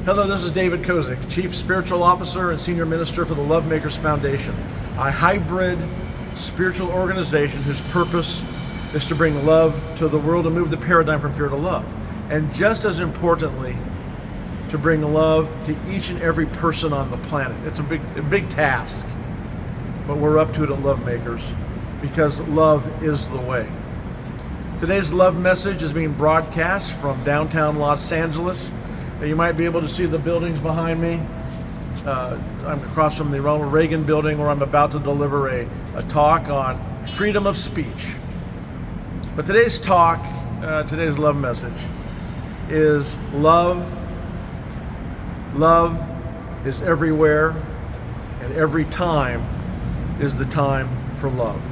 Hello, this is David Kozik, Chief Spiritual Officer and Senior Minister for the LoveMakers Foundation, a hybrid spiritual organization whose purpose is to bring love to the world and move the paradigm from fear to love. And just as importantly, to bring love to each and every person on the planet. It's a big task, but we're up to it at LoveMakers because love is the way. Today's love message is being broadcast from downtown Los Angeles. You might be able to see the buildings behind me. I'm across from the Ronald Reagan building where I'm about to deliver a talk on freedom of speech. But today's talk, today's love message is love. Love is everywhere, and every time is the time for love.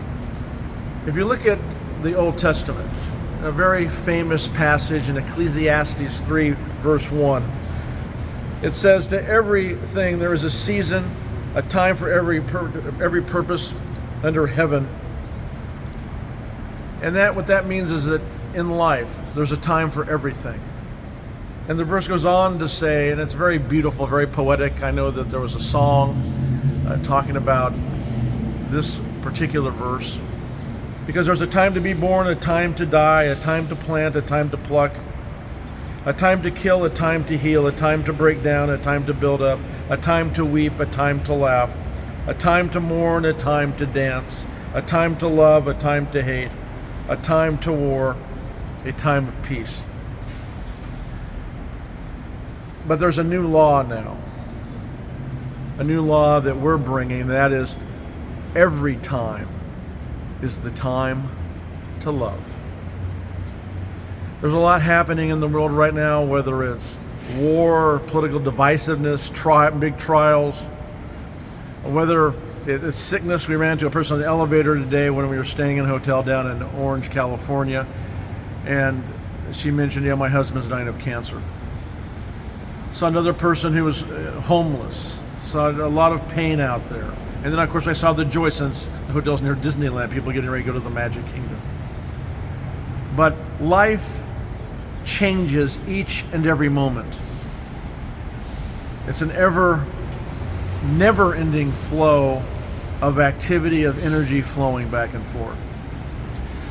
If you look at the Old Testament, a very famous passage in Ecclesiastes 3, verse 1. It says, to everything there is a season, a time for every purpose under heaven. And what that means is that in life, there's a time for everything. And the verse goes on to say, and it's very beautiful, very poetic. I know that there was a song talking about this particular verse. Because there's a time to be born, a time to die, a time to plant, a time to pluck, a time to kill, a time to heal, a time to break down, a time to build up, a time to weep, a time to laugh, a time to mourn, a time to dance, a time to love, a time to hate, a time to war, a time of peace. But there's a new law now, a new law that we're bringing, that is every time is the time to love. There's a lot happening in the world right now, whether it's war, political divisiveness, big trials, whether it's sickness. We ran into a person on the elevator today when we were staying in a hotel down in Orange, California, and she mentioned, yeah, my husband's dying of cancer. Saw another person who was homeless, saw a lot of pain out there. And then, of course, I saw the joy, since the hotel's near Disneyland, people getting ready to go to the Magic Kingdom. But life changes each and every moment. It's an never-ending flow of activity, of energy flowing back and forth.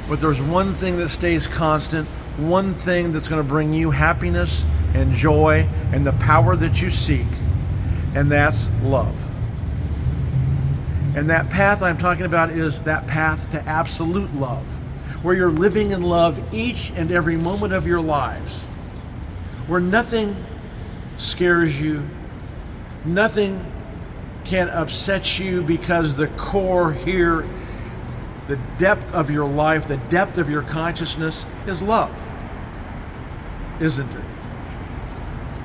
But there's one thing that stays constant, one thing that's going to bring you happiness and joy and the power that you seek, and that's love. And that path I'm talking about is that path to absolute love, where you're living in love each and every moment of your lives, where nothing scares you, nothing can upset you, because the core here, the depth of your life, the depth of your consciousness is love, isn't it?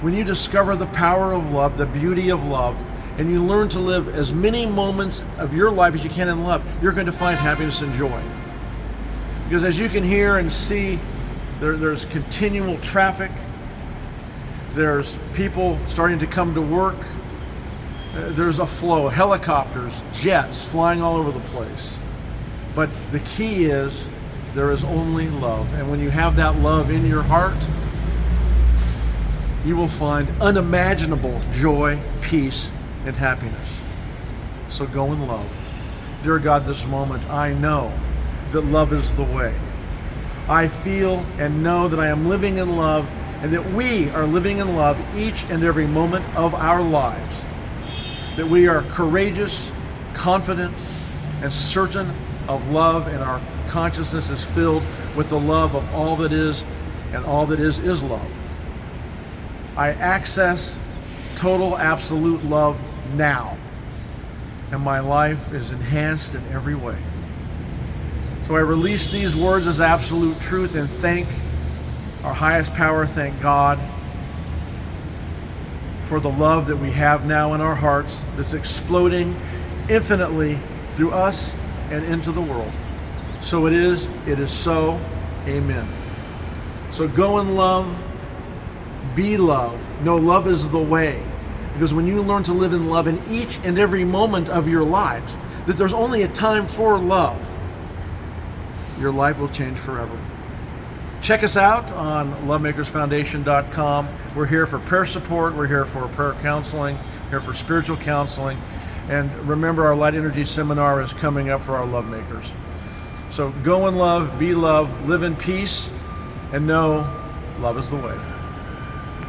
When you discover the power of love, the beauty of love, and you learn to live as many moments of your life as you can in love, you're going to find happiness and joy. Because as you can hear and see, there's continual traffic. There's people starting to come to work. There's a flow, helicopters, jets flying all over the place. But the key is there is only love. And when you have that love in your heart, you will find unimaginable joy, peace, and happiness. So go in love. Dear God, this moment, I know that love is the way. I feel and know that I am living in love, and that we are living in love each and every moment of our lives. That we are courageous, confident, and certain of love, and our consciousness is filled with the love of all that is, and all that is love. I access total, absolute love now, and my life is enhanced in every way. So I release these words as absolute truth, and thank our highest power, thank God, for the love that we have now in our hearts that's exploding infinitely through us and into the world. So it is so, amen. So go in love, be love. No, love is the way. Because when you learn to live in love in each and every moment of your lives, that there's only a time for love, your life will change forever. Check us out on LoveMakersFoundation.com. We're here for prayer support. We're here for prayer counseling, here for spiritual counseling. And remember, our Light Energy Seminar is coming up for our Love Makers. So go in love, be love, live in peace, and know love is the way.